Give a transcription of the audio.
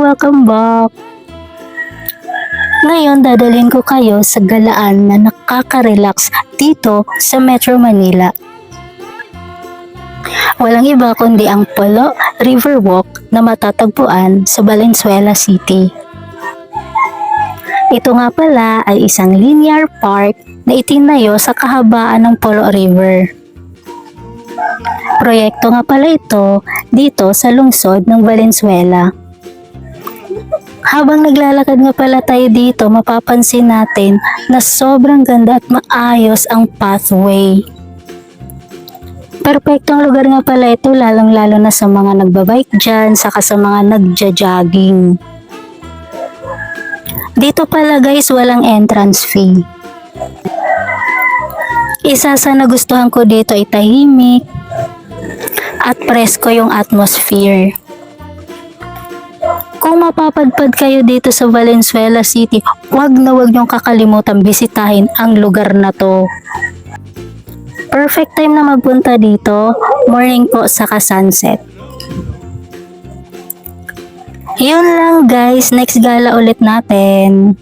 welcome back! Ngayon, dadalhin ko kayo sa galaan na nakaka-relax dito sa Metro Manila. Walang iba kundi ang Polo Riverwalk na matatagpuan sa Valenzuela City. Ito nga pala ay isang linear park na itinayo sa kahabaan ng Polo River. Proyekto nga pala ito dito sa lungsod ng Valenzuela. Habang naglalakad nga pala tayo dito, mapapansin natin na sobrang ganda at maayos ang pathway. Perpektong lugar nga pala ito, lalong-lalo na sa mga nagbabike dyan, saka sa mga nagja-jogging. Dito pala guys, walang entrance fee. Isa sa nagustuhan ko dito ay tahimik at presko yung atmosphere. Kung mapapadpad kayo dito sa Valenzuela City, wag niyong kakalimutan bisitahin ang lugar na to. Perfect time na magpunta dito, morning po saka sunset. Yun lang guys, next gala ulit natin.